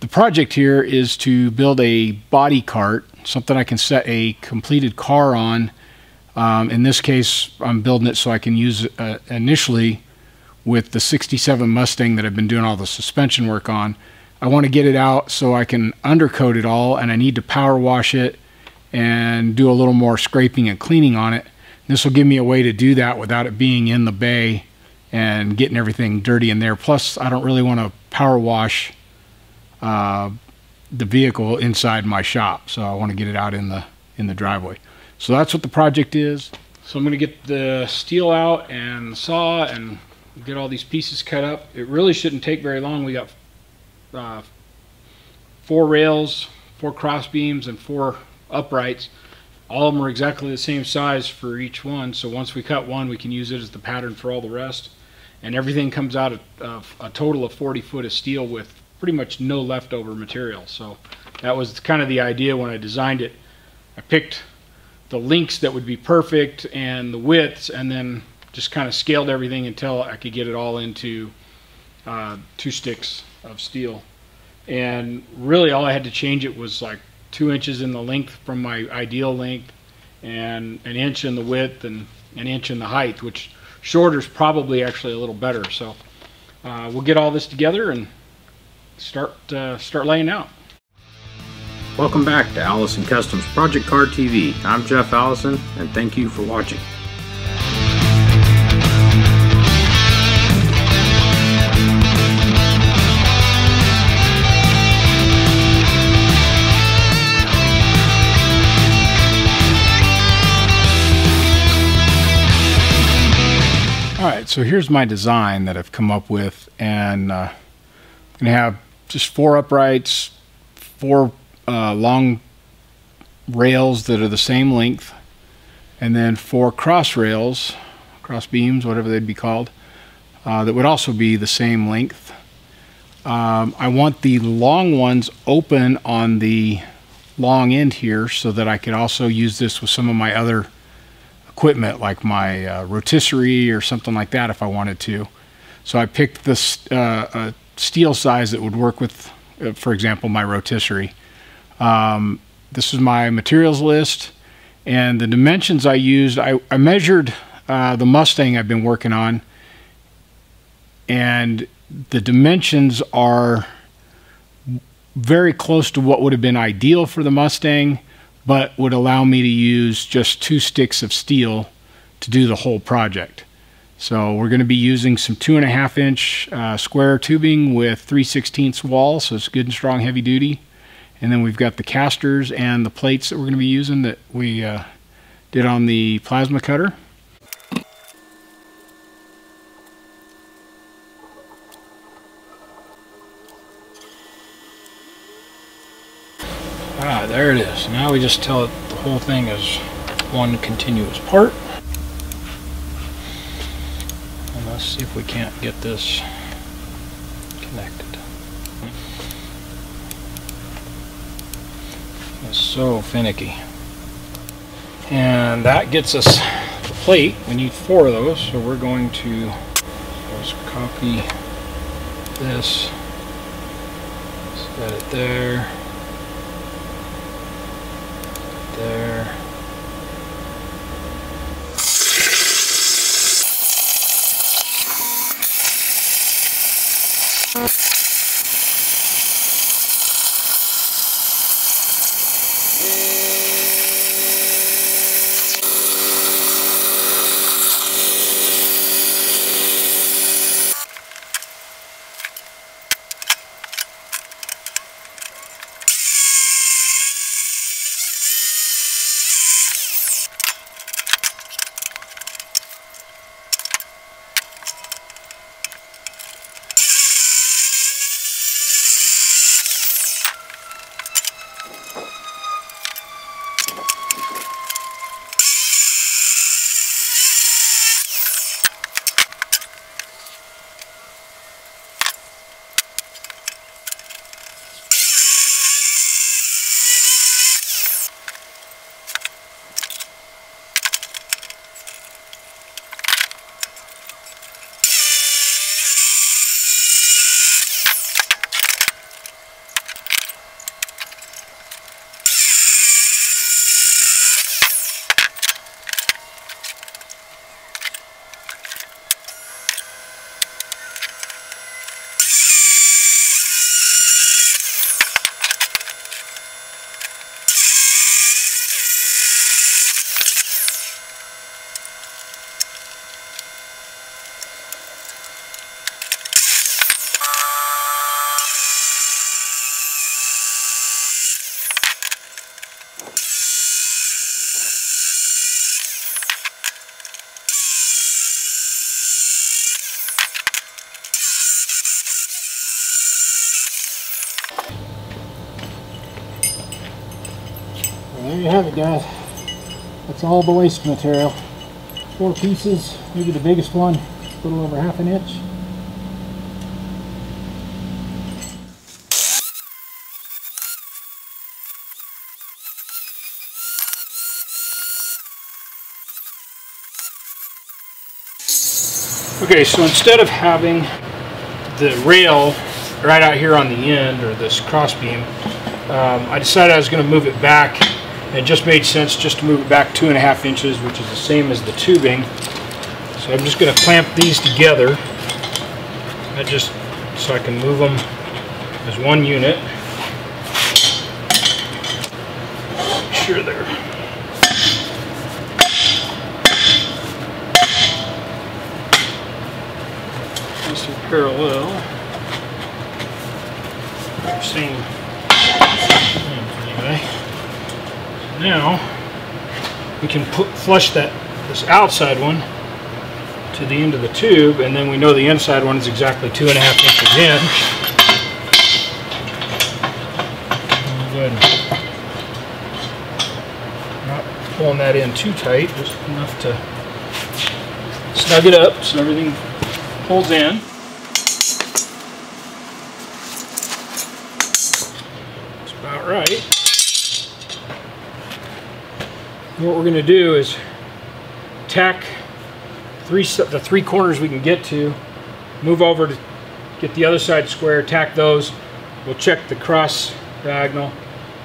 The project here is to build a body cart, something I can set a completed car on. In this case, I'm building it so I can use it initially with the 67 Mustang that I've been doing all the suspension work on. I want to get it out so I can undercoat it all, and I need to power wash it and do a little more scraping and cleaning on it. This will give me a way to do that without it being in the bay and getting everything dirty in there. Plus, I don't really want to power wash the vehicle inside my shop, so I want to get it out in the driveway. So that's what the project is. So I'm going to get the steel out and the saw and get all these pieces cut up. It really shouldn't take very long. We got 4 rails, 4 cross beams, and 4 uprights. All of them are exactly the same size for each one, so once we cut one, we can use it as the pattern for all the rest. And everything comes out of a total of 40 foot of steel with pretty much no leftover material. So that was kind of the idea when I designed it. I picked the lengths that would be perfect and the widths, and then just kind of scaled everything until I could get it all into 2 sticks of steel. And really all I had to change it was like 2 inches in the length from my ideal length, and an inch in the width, and an inch in the height, which shorter is probably actually a little better. So we'll get all this together and start laying out. Welcome back to Allison Customs Project Car TV. I'm Jeff Allison, and thank you for watching. Alright, so here's my design that I've come up with, and I'm going to have just 4 uprights, 4 long rails that are the same length, and then 4 cross rails, cross beams, whatever they'd be called, that would also be the same length. I want the long ones open on the long end here so that I could also use this with some of my other equipment, like my rotisserie or something like that if I wanted to. So I picked this steel size that would work with, for example, my rotisserie. This is my materials list, and the dimensions I used, I measured the Mustang I've been working on, and the dimensions are very close to what would have been ideal for the Mustang, but would allow me to use just 2 sticks of steel to do the whole project. So we're going to be using some 2.5 inch square tubing with 3/16 wall, so it's good and strong, heavy duty. And then we've got the casters and the plates that we're going to be using that we did on the plasma cutter. Ah, there it is. Now we just tell it the whole thing is one continuous part. And let's see if we can't get this connected. It's so finicky. And that gets us the plate. We need 4 of those, so we're going to just copy this, set it there. There. there you have it, guys. That's all the waste material. 4 pieces, maybe the biggest one, a little over 1/2 inch. Okay, so instead of having the rail right out here on the end, or this cross beam, I decided I was going to move it back, and it just made sense just to move it back 2.5 inches, which is the same as the tubing. So I'm just going to clamp these together, so I can move them as one unit. Make sure they're nice and parallel. Same. Anyway, now we can flush this outside one to the end of the tube, and then we know the inside one is exactly 2.5 inches in. Good. Not pulling that in too tight, just enough to snug it up so everything pulls in. That's about right. What we're going to do is tack the 3 corners we can get to, move over to get the other side square, tack those. We'll check the cross diagonal,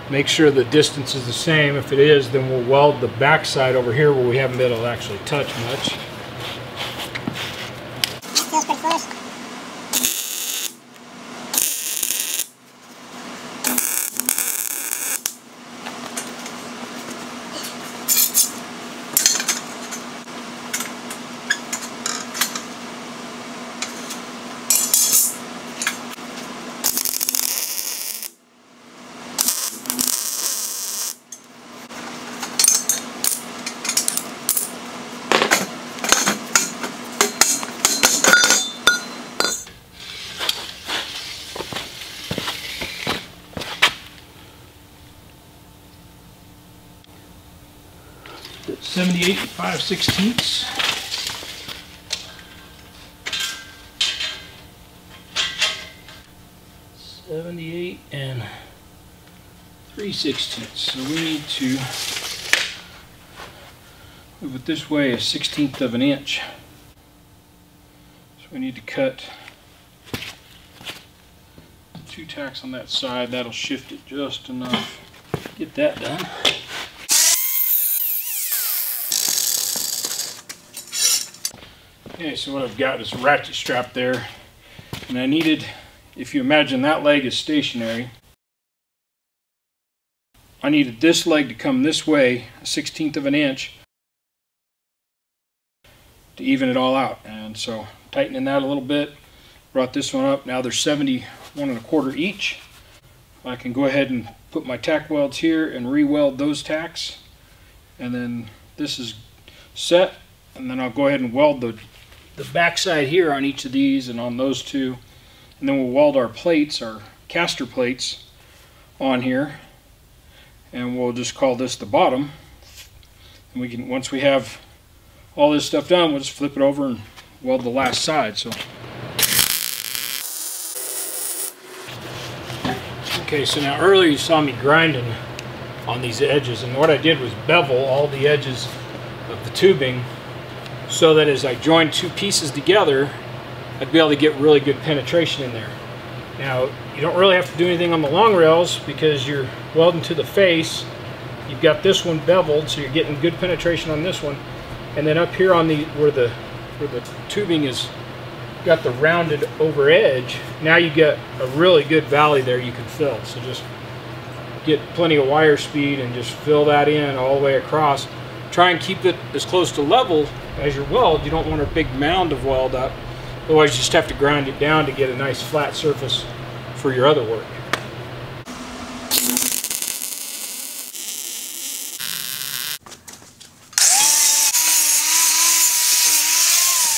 make sure the distance is the same. If it is, then we'll weld the back side over here where we haven't been able to actually touch much. Feels pretty close. At 78 5/16. .78 and 3/16. So we need to move it this way 1/16 of an inch. So we need to cut 2 tacks on that side. That'll shift it just enough. Get that done. Okay, so what I've got is a ratchet strap there, and I needed, if you imagine that leg is stationary, I needed this leg to come this way 1/16 of an inch to even it all out. And so tightening that a little bit, brought this one up. Now they're 71 1/4 each. I can go ahead and put my tack welds here and re-weld those tacks, and then this is set, and then I'll go ahead and weld the back side here on each of these and on those 2, and then we'll weld our plates, our caster plates, on here, and we'll just call this the bottom. And we can, once we have all this stuff done, we'll just flip it over and weld the last side. So okay, so now earlier you saw me grinding on these edges, and what I did was bevel all the edges of the tubing so that as I join 2 pieces together, I'd be able to get really good penetration in there. Now, you don't really have to do anything on the long rails because you're welding to the face. You've got this one beveled, so you're getting good penetration on this one. And then up here on where the tubing is got the rounded over edge, now you get a really good valley there you can fill. So just get plenty of wire speed and just fill that in all the way across. Try and keep it as close to level as your weld. You don't want a big mound of weld up, otherwise you just have to grind it down to get a nice flat surface for your other work.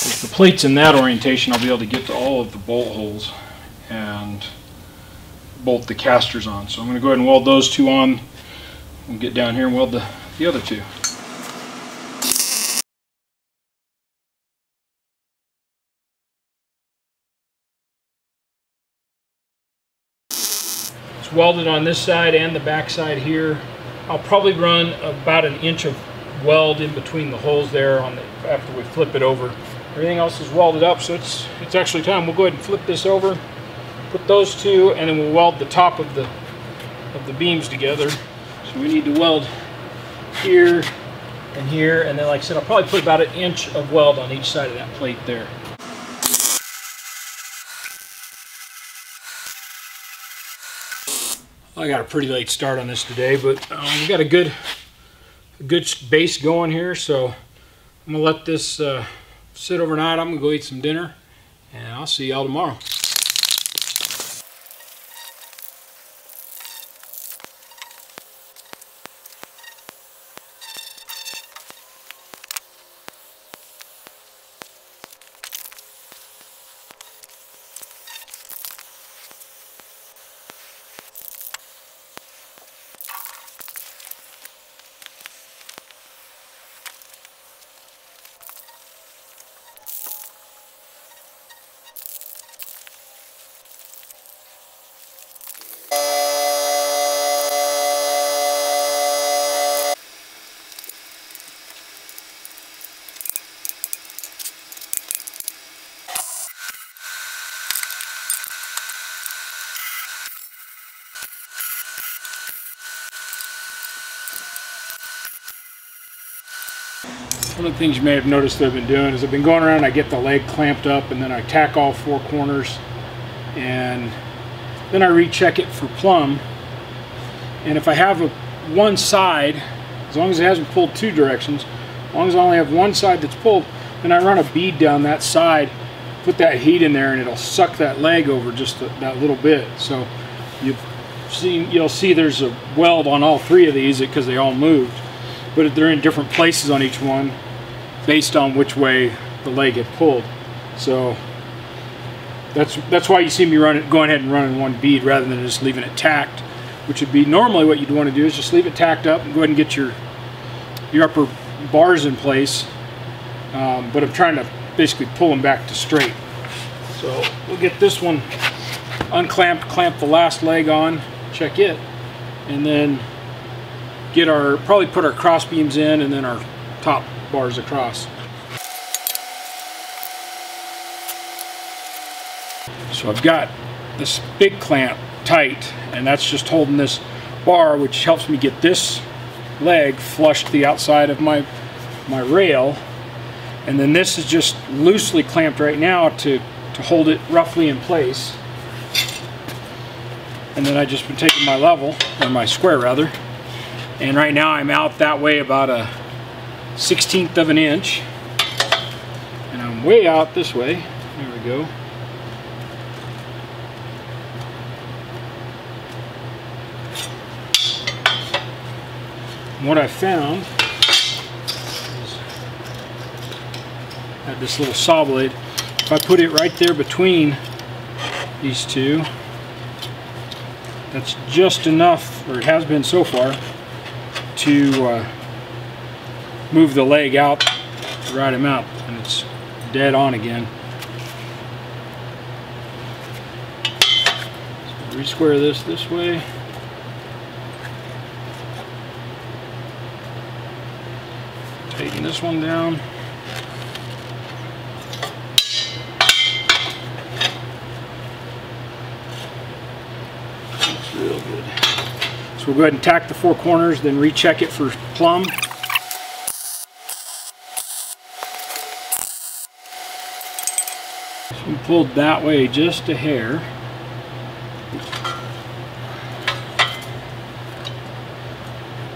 With the plates in that orientation, I'll be able to get to all of the bolt holes and bolt the casters on. So I'm going to go ahead and weld those 2 on We'll get down here and weld the other two. It's welded on this side and the back side here. I'll probably run about an inch of weld in between the holes there after we flip it over. Everything else is welded up, so it's actually time. We'll go ahead and flip this over, put those two, and then we'll weld the top of the beams together. So we need to weld here and here, and then like I said, I'll probably put about an inch of weld on each side of that plate there. I got a pretty late start on this today, but we got a good base going here, so I'm gonna let this sit overnight. I'm gonna go eat some dinner, and I'll see y'all tomorrow. One of the things you may have noticed that I've been doing is I've been going around, I get the leg clamped up, and then I tack all four corners, and then I recheck it for plumb. And if I have one side, as long as it hasn't pulled two directions, as long as I only have one side that's pulled, then I run a bead down that side, put that heat in there, and it'll suck that leg over just that little bit. So you'll see there's a weld on all three of these because they all moved, but they're in different places on each one based on which way the leg had pulled. So that's why you see me going ahead and running one bead rather than just leaving it tacked, which would be normally what you'd want to do is just leave it tacked up and go ahead and get your upper bars in place. But I'm trying to basically pull them back to straight. So we'll get this one unclamped, clamp the last leg on, check it, and then probably put our cross beams in and then our top bars across. So I've got this big clamp tight, and that's just holding this bar, which helps me get this leg flush to the outside of my rail, and then this is just loosely clamped right now to hold it roughly in place. And then I've just been taking my level, or my square rather, and right now I'm out that way about a 1/16 of an inch, and I'm way out this way. There we go. And what I found is I had this little saw blade. If I put it right there between these two, that's just enough, or it has been so far, to move the leg out the right amount, and it's dead on again. So re-square this way. Taking this one down. Looks real good. So we'll go ahead and tack the four corners, then recheck it for plumb. So we pulled that way just a hair.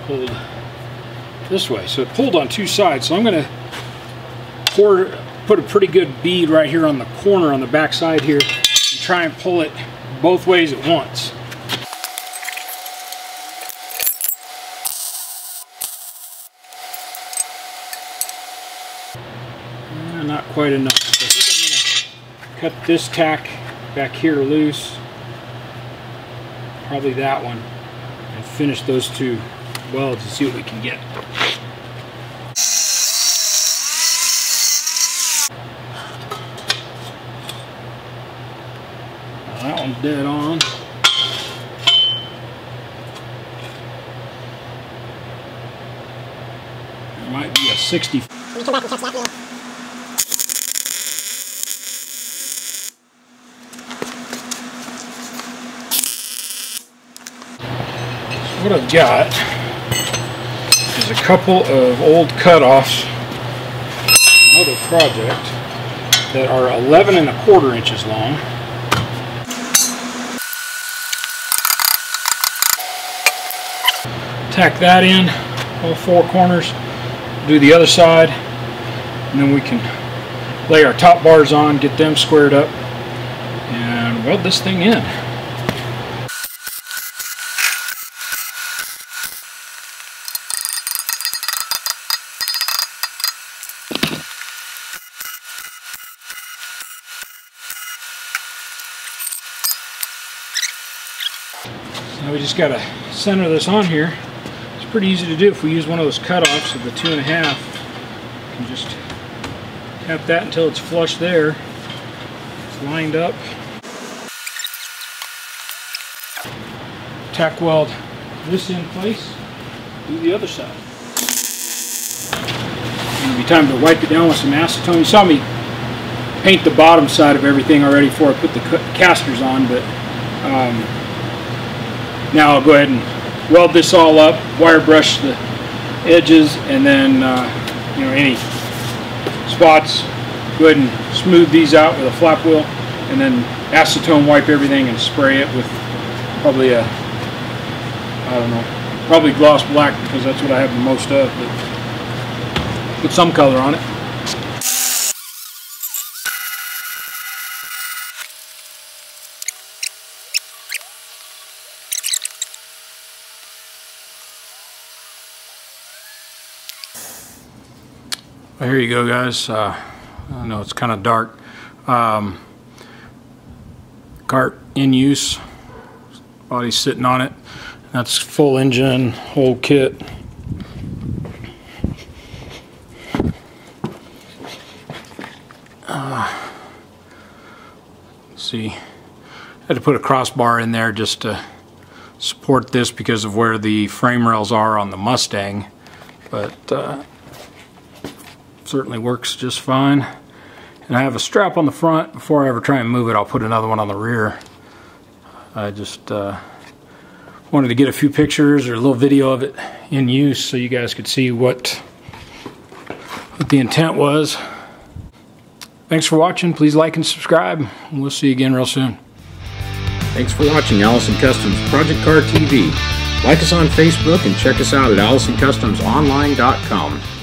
Pulled this way. So it pulled on two sides. So I'm going to put a pretty good bead right here on the corner on the back side here and try and pull it both ways at once. Not quite enough. So I think I'm going to cut this tack back here loose, probably that one, and finish those two welds and see what we can get. That one's dead on. There might be a 60. Let me come back and catch that video. So what I've got is a couple of old cutoffs, another project, that are 11 1/4 inches long. Tack that in, all 4 corners, do the other side, and then we can lay our top bars on, get them squared up, and weld this thing in. Now we just got to center this on here. It's pretty easy to do if we use one of those cutoffs of the 2 1/2. You can just tap that until it's flush there. It's lined up. Tack weld this in place. Do the other side. It'll be time to wipe it down with some acetone. You saw me paint the bottom side of everything already before I put the casters on, but now I'll go ahead and weld this all up, wire brush the edges, and then you know, any spots, go ahead and smooth these out with a flap wheel, and then acetone wipe everything and spray it with probably a, I don't know, probably gloss black, because that's what I have the most of, but put some color on it. Well, here you go, guys. I know it's kind of dark. Cart in use, body's sitting on it. That's full engine, whole kit. See, I had to put a crossbar in there just to support this because of where the frame rails are on the Mustang, but certainly works just fine. And I have a strap on the front. Before I ever try and move it, I'll put another one on the rear. I just wanted to get a few pictures or a little video of it in use so you guys could see what the intent was. Thanks for watching. Please like and subscribe, and we'll see you again real soon. Thanks for watching Allison Customs Project Car TV. Like us on Facebook and check us out at AllisonCustomsOnline.com.